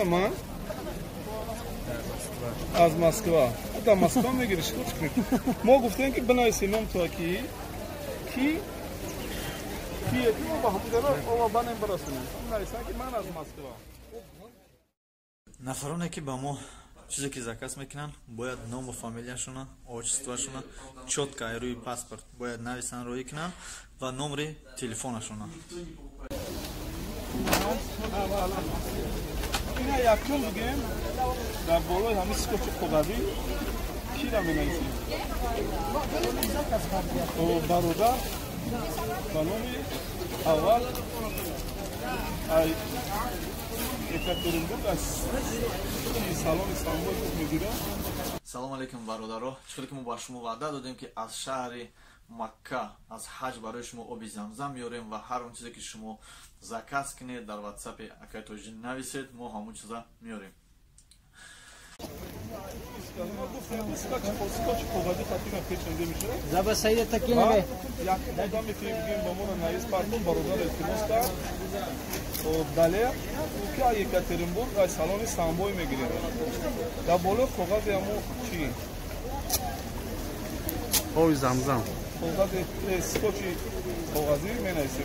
من از مسکو در مسکو میگیری شد ما گفتیم که بنویسی نام تو کی ما با هم دارم او بانم برسونیم نویسن که من از مسکو нафароне ки ба мо чизе ки заказ мекунанд бояд ному фамилияшона отчествашона чётка рӯи паспорт бояд нависан роӣ кунанд ва номери телефонашона ина якчон бигем дар болои ҳамин скотчи қоғазӣ кира менависем бародар ба номи аввал салом алейкум бародаро чӣ ки мо ба шумо ваъда додем ки аз шаҳри макка аз ҳаҷ барои шумо оби замзам меорем ва ҳар он чизе ки шумо заказ кунед дар ватсапи акайтоҷи нависед мо ҳамон чиза меорем Zaba sayda takine be. Yakdan bir film gün bamona naiz pardon barodan etkilosta. O dale ki Yekaterinburg ay saloni Samboy megire. Da bolo kogaz yamu chi. Oy zamzam. Kogaz skochi kogazi menayse.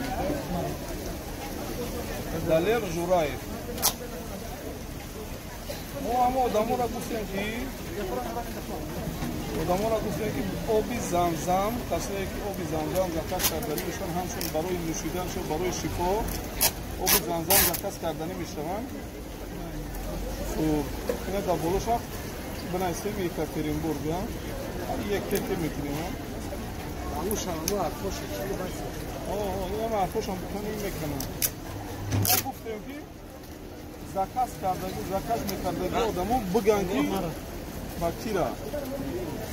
Dale Jurayev. Ama adamlara gustem ki obi zamzam tasne ki obi zamzam zakas kardani mishvan hamshon baroyi nushidan sho baroyi shifo obi zamzam zakas kardani mishvan ina da bolosha banaysem Yekaterinburg ya یک کیک میکنیم Amushan wa خوشه چی باشه یا ما خوشم بکنیم میکنم گفتم که zakaz kardagi zakaz mekardagi odamı bugungi bakira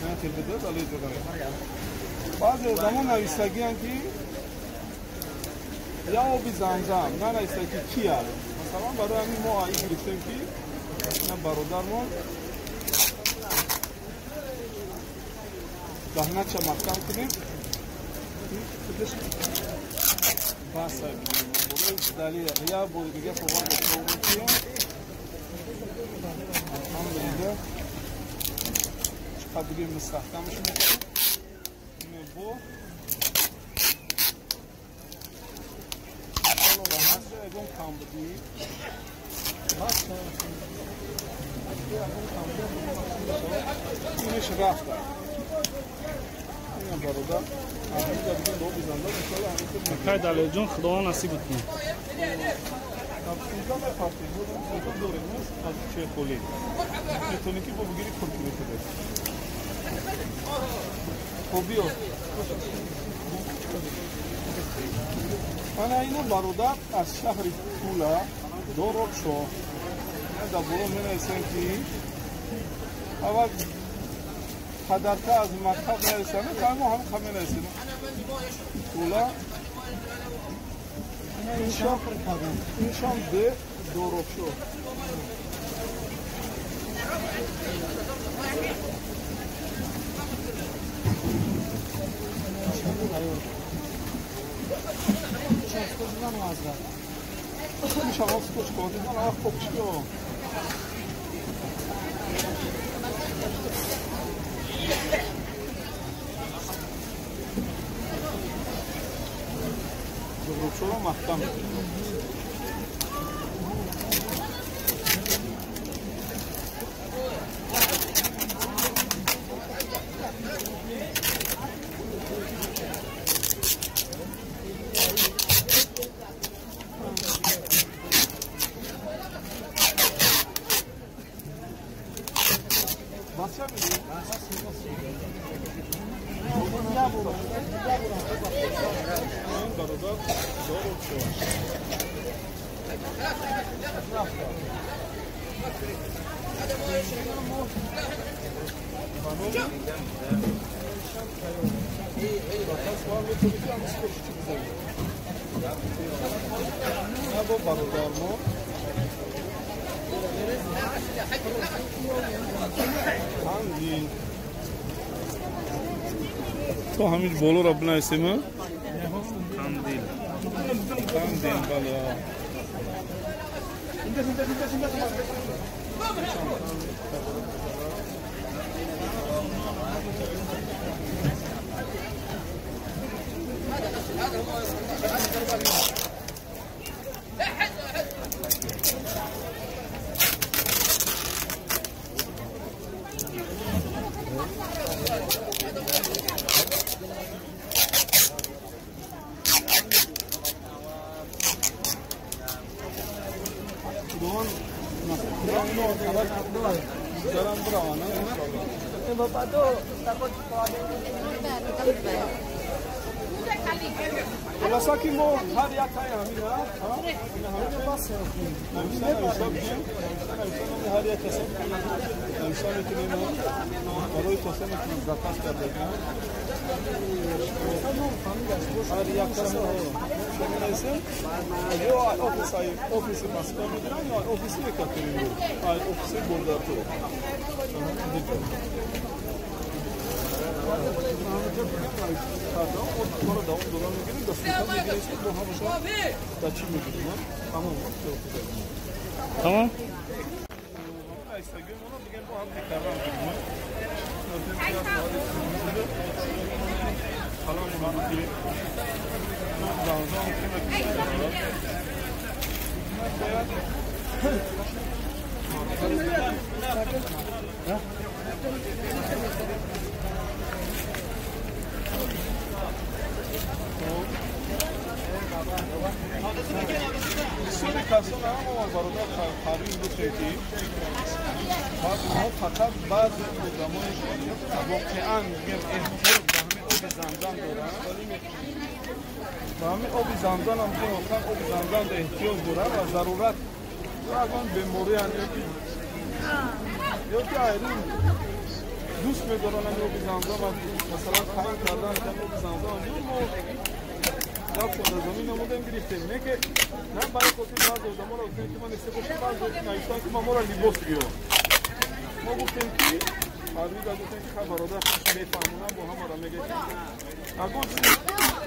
ne telbede alaydı bazı odamı navisagiyan ki ya o bir zamzam ne navisagi kiya mesela baraya mo ay giriftem ki ne barodar mo dahnacha makam kidim basa dali ya bu diye falan yapıyor. Alhamdülillah. Çıkardı bir mısrahtamış mı? Yine bu. Allah nasıl egon kamdı değil. Bak. Yine şırafta. Yine baroda. Kay dalejun xudo nasib etsin. Абсолютно не факти. Ото дорemos аз чехоли. Метоники бо бигири компютер. Хобио. Ана ина бародар аз шаҳри Тула дороб шо. Да боро менависем ки аввал қадарка аз мактаб нависем, тамо ҳам менависем. Тула İnşam de doğrupşu. İnşam skoç koyduğundan ayak kokuşuyor. Doğrupşu'la mahkam. تو همیش بولو را بنایسیم Kandil. Kandil بله Bapak tu takut kalau ada Olha só que mo hari akai hamina, ha? Hamina bas. Hamina सब दिन हमने hari akai सब हमसा में किने नो और ये तो से में जाकात कर देगा hari akai से हो ऐसे जो ऑफिस पास कर देना या ऑफिस में कर देंगे ऑफिस से बोल दो तो Tamam. Şimdi kasına ama barda tarih bu teki. Bak o fakat bazı zamanı واقعاً میگم احتیاج دامه آب زمزم دارن. دامه آب زمزم هم که واقعاً آب زمزم احتیاج دارن و ضرورت واقعاً بیماری هست یا که ایران دوست می‌دارن آب زمزم مثلا کار کردن که آب زمزم یا خود زمین نمودم گرفتیم نه که نه برای خودی باز دادم ما رو گفتیم که من استفاده باز دادم نایستان که ما را لیباس گیرم ما گفتیم که آروی داد گفتیم که برادر خوش میفهمونم با هم را میگه اگر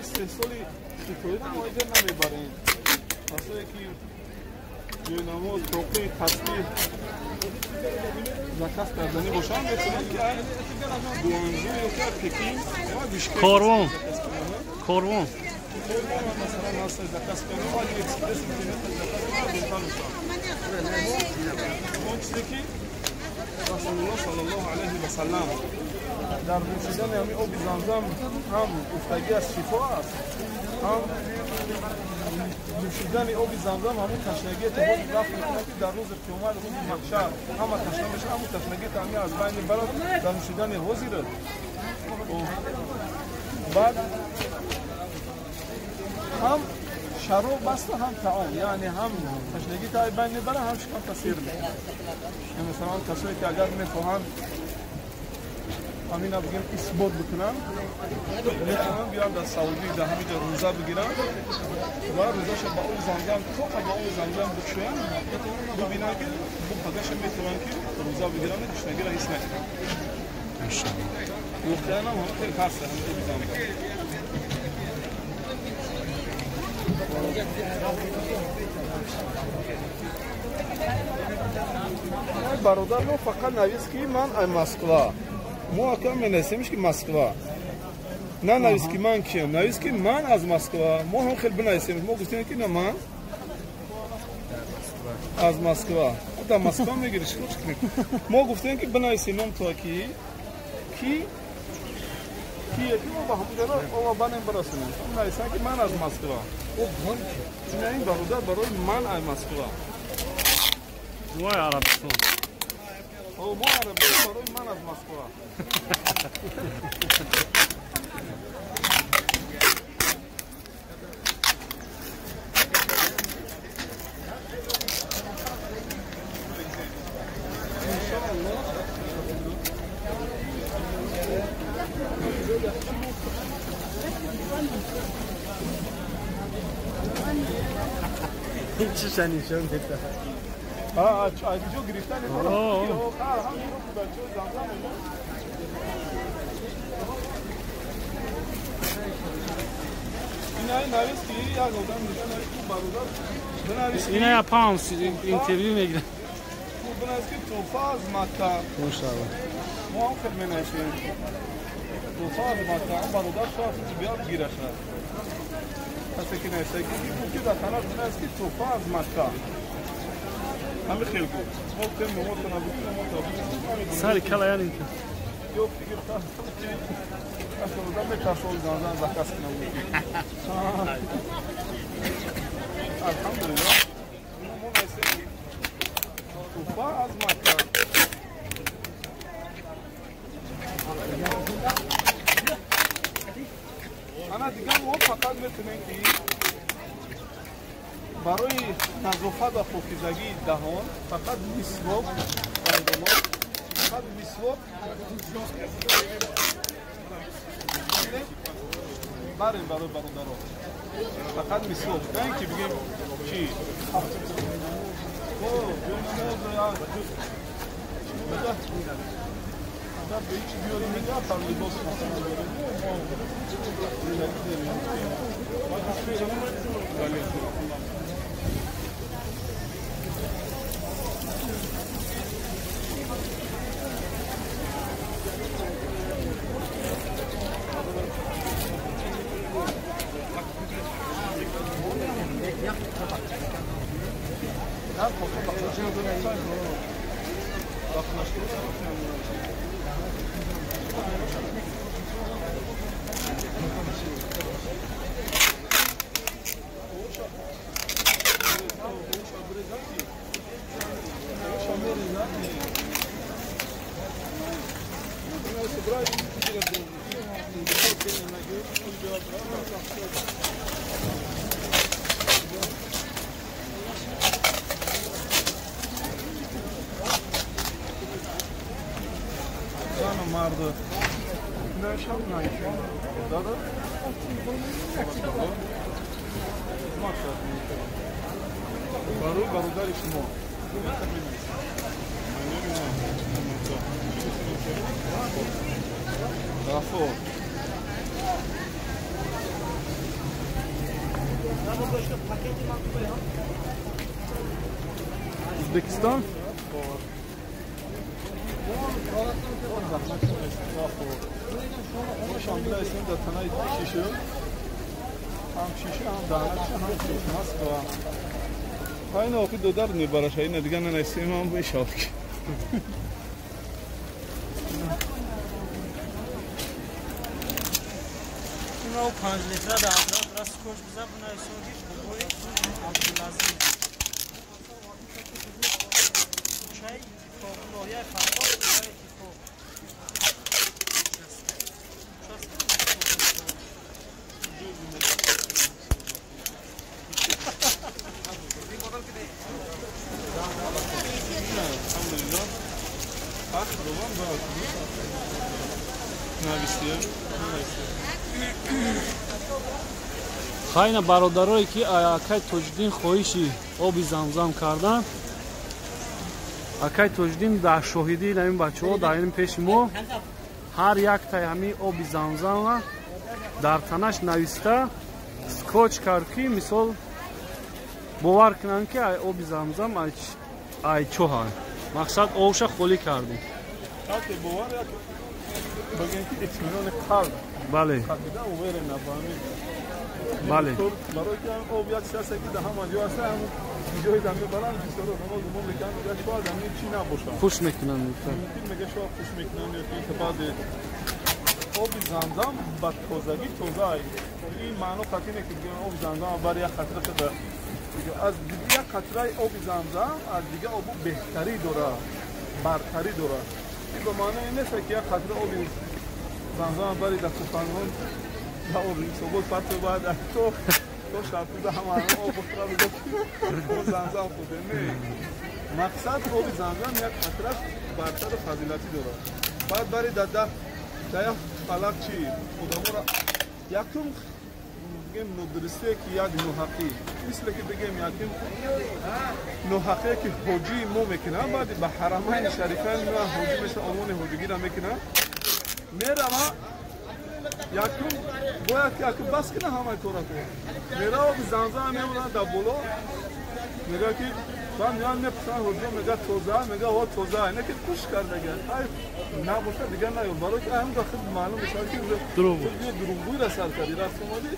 سه سالی شکایت مایده نمیبرین مثلا که یه نماز توقی تصویر زکست کردنی باشم میتونم که دوانجی یا که پکین ما بیشتر Korvon. مثلا ناس زکست کنیم ولی اکسپرس میتونیم زکست کنیم اون چیزی که رسول الله صلی الله علیه و سلم در نوشیدن همین آب زمزم هم گفتگی از شفا است هم نوشیدن آب زمزم همون تشنگی تهاج رفت میکنه که در روز قیامت روز محشر همه تشنه بشه همون تشنگی همین از بین برد در نوشیدن حوضی رد بعد هم شراب بسته هم تعام یعنی هم تشنگی تا بین میبره هم شکم تاثیر میکنه مثلا کسایی که اگر میخواهند همین بگیم اثبات بکنن میتونن بیان در سعودی در همینجا روزه بگیرن و روزهش با اون زمزم تو با اون زمزم بکشن ببینن که بخدش میتونن که روزه بگیرن تشنگی را حس نکنن واقعا هم خیلی خاصه همین زمزم برادر ما فقط نویس که من ای مسکوا ما اکرم می نویسیمش که مسکوا نه نویس که من کیم نویس که من از مسکوا ما هم خیلی بنویسیم ما گفتیم که نه من از مسکوا در مسکوا میگیری شروع کنیم ما گفتیم که بنویسیم هم تو کی ما با هم جرا او بانم برسونیم هم نویسن که من از مسکوا نه این برادر برای من ای مسکوا Vay Arabistan. او ما عربی برای من از مسکوا چه شنیشون دیدم جو گرفتن اینو اینا یا پاونس اینترویو میگیرن ماشاءالله سری کلا یعنی که Yok, yok, tamam. Aslında ben kasıldan zakas kınavı. Elhamdülillah. Bu mesele tufa azmakta. Ana دیگه ما فقط میتونیم که برای نظافت و پاکیزگی دهان فقط مسواک فقط مسواک بریم برای برادرها فقط مسواک نه اینکه بگیم چی به هیچ بیاریم میگه پر لباس مثلا Mardı. Ne şamla işin? Dadı. Baru dar işim o. Rafo. Uzbekistan? Şam bilesin de tanayı şişi. Ham şişi ham danakçı ham şişmez kıvam. Aynı okul dodar ne baraşayı ne diğer ne istemem bu iş aldık. Şimdi o 5 litre de abla biraz koş bize buna istiyoruz. Bu boyu lazım. Çay kokulu ya farklı çay kokulu. Elhamdülillah. Kaç dolar da ne istiyor? خیلی برادرایی که اکای تجدید خواهشی آبی زمزم کردن اکای تجدید در شاهدی این بچه ها در این پیش ما هر یک تای همی آبی زمزم در تنش نویسته سکوچ کرد که مثال باور کنن که آبی زمزم ای چوها مقصد آوش خالی کردیم حتی باور یک بگن که اطمینان قلب بله خاطره او بره نفهمی بله برای که آب یک شخصی که در همه جا هست هم جای دمی بلند بسیار نماز ما میکنن یا شاید دمی چی نباشه خوش میکنن ممکن میگه شاید خوش میکنن یا که بعد آب زمزم با تازگی تازه این معنی قطعی که آب زمزم برای یک خطره شده از دیگه یک قطره آب زمزم از دیگه آب بهتری داره برتری داره این به معنی این نیست که یک قطره آب زمزم برای دست فنگان و آب ثبوت پرت باید تو شرطی به همه آب بخوره بگه آب زمزم خوده نه مقصد آب زمزم یک قطره برتر فضیلتی داره باید برای ده فلک چی خودمون را یکم بگیم مدرسه که یک نوحقی مثل که بگیم یکم نوحقی که حجی مو میکنه بعد به حرمین شریفین حجی مثل آمون حجگی را میکنه میره якум бояд ки яку бас кина ҳамаи кора кун мера оби замзам мемонад дар боло мега ки ба меан мепурсанд ҳуҷо мега тоза мега ҳо тоза ина ки куш кардага набоша дигар наёр барои ки ҳамда худ маълум мешавад ки дурӯғгӯй расар карди расомадӣ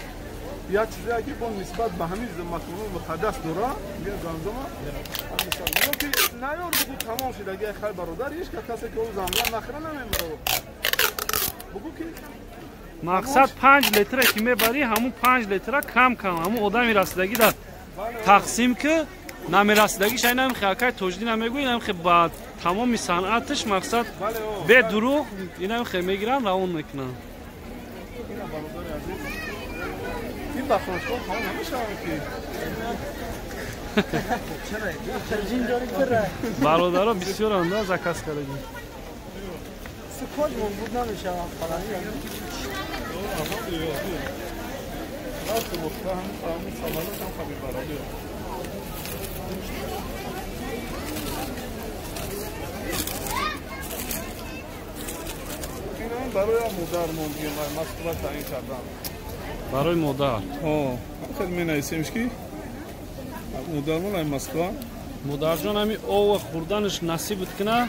як чизе ки бо нисбат ба ҳамин макони муқаддас дора ё замзама ҳамисал ки наёр бугу тамом шудаги хай бародар ҳеч касе ки ӯ замзам нахира намемаро бугу ки мақсад 5 литра ки мебарӣ ҳамун 5 литра кам ҳамун одами расидагӣ дар тақсим ки намерасидагиш ай намехе акай тоҷдӣ намегӯӣ намехе ба тамоми санъатиш мақсад бе дурӯғ инамехе мегиранд равон мекунанд бародаро бисёранд заказ кардагӣ барои модар мондигем Москва таъин кардам барои модар хел менависемш ки модармон ай Москва модарҷон ҳами ова хӯрданаш насибит кина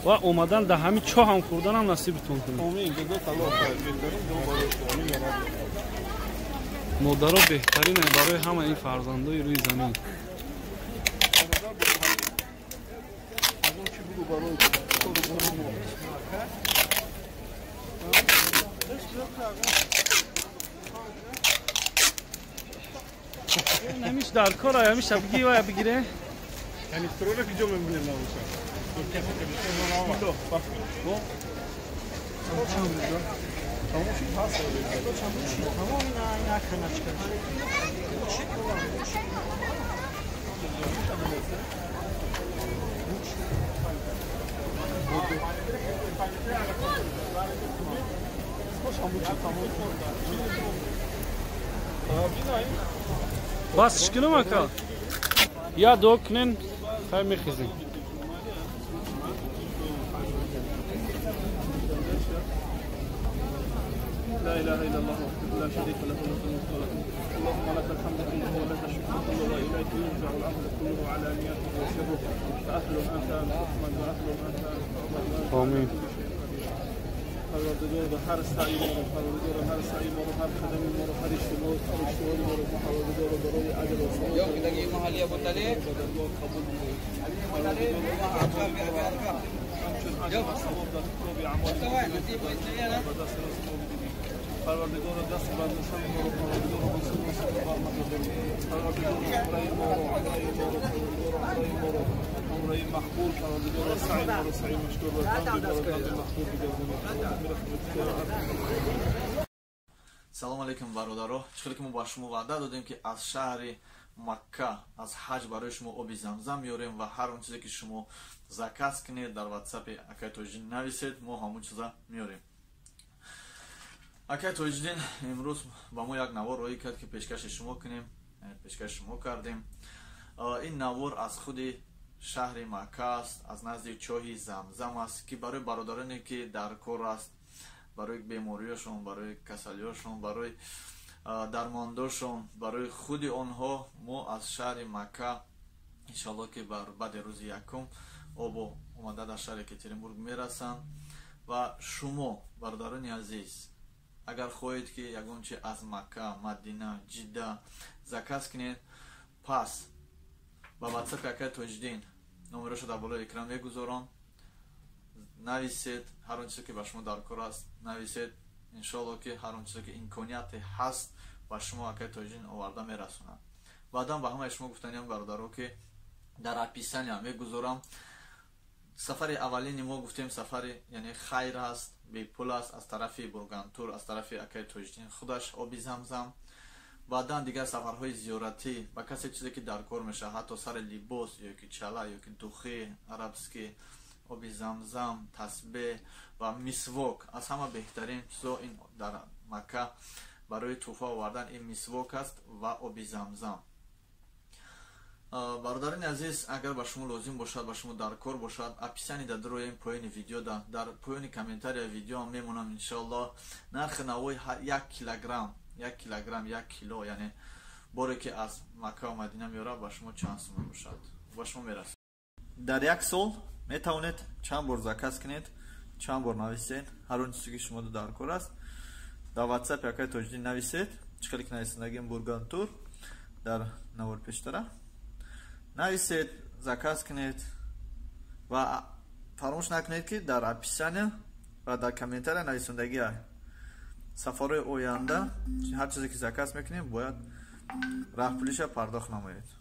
ва омадан да ҳами чоҳам хӯрданам насибитон кунад амин додо талош беҳтарин дом барои шумо ярад модаро беҳтаринай барои ҳама ин фарзандои рӯи замин намиш дар кор ҳамиша бигӣ ва бигире канистрола ки ҷо мебинем навоша бас шикунам ака я докнен хай мехизем لا إله إلا الله وحده لا شريك له له الملك وله اللهم لك الحمد كله ولك الشكر كله وإليك يرجع الأمر كله على نيته وسره فأهل أنت أن تحمد وأهل أنت أن تعبد آمين پروردگار به هر سعی ما پروردگار هر سعی ما هر قدم ما هر اشتباه ما پروردگار برای اجر و ثواب یا که دیگه محلی ابو طالب قبول یا ثواب در کتاب اعمال پروردگار دست بر نشان ما رو پروردگار با سر پروردگار برای ما رو برای ما رو عمره مقبول پروردگار سعی ما رو سعی مشکور و قلب مقبول بگردونید салому алейкум бародаро чӣ ки мо ба шумо ваъда додем ки аз шаҳри макка аз ҳаҷ барои шумо оби замзам меорем ва ҳар он чизе ки шумо заказ кунед дар ватсапи акай тоҷдин нависед мо ҳамон чиза меорем акай тоҷдин имрӯз ба мо як навор роӣ кард ки пешкаши шумо кунем пешкаши шумо кардем ин навор аз худи шаҳри макка аст аз назди чоҳи замзам аст ки барои бародароне ки дар кор аст барои бемориёшон барои касалиёшон барои дармондошон барои худи онҳо мо аз шаҳри макка иншоалло ки бар баъди рӯзи якум обо омада дар шаҳри екатеринбург мерасанд ва шумо бародарони азиз агар хоҳед ки ягон чи аз макка мадина ҷидда заказ кунед пас ба ватсапи акай тоҷдин номерошо дар болои экран мегузорам нависед ҳар он чизе ки ба шумо дар кор аст нависед иншоалло ки ҳар он чизе ки имконияте ҳаст ба шумо акай тоҷдин оварда мерасонад баъдан ба ҳамаи шумо гуфтаниям бародаро ки дар описания мегузорам сафари аввалини мо гуфтем сафари яъне хайр аст бепул аст аз тарафи бургантур аз тарафи акай тоҷдин худаш оби замзам баъдан дигар сафарҳои зиёратӣ ба касе чизе ки дар кор мешавад ҳатто сари либос ёки чала ёки духӣ арабскӣ оби замзам тасбеҳ ва мисвок аз ҳама беҳтарин чизо ин дар макка барои тӯҳфа овардан ин мисвок аст ва оби замзам бародарини азиз, агар ба шумо лозим бошад, ба шумо дар кор бошад, описани дар рояи поёни видео дар поёни комментария видео мемонам иншоаллоҳ нархи навои 1 килограмм 1 кило, яъне боре ки аз Макка ва Мадина меорад ба шумо чанд сум бошад, ба шумо мерасад. Дар як сол метавонед чанд бор заказ кунед, чанд бор нависед, ҳар он чизе ки шумо дар кор аст. Дар WhatsApp якай тоҷдин нависед, чиқали ки нависандагим бургантур дар навор пештара нависед, заказ кунед ва фаромӯш накунед ки дар описания ва дар комментария нависандагия сафарҳои оянда ҳар чизе ки заказ мекунем бояд раҳпулиша пардохт намоед.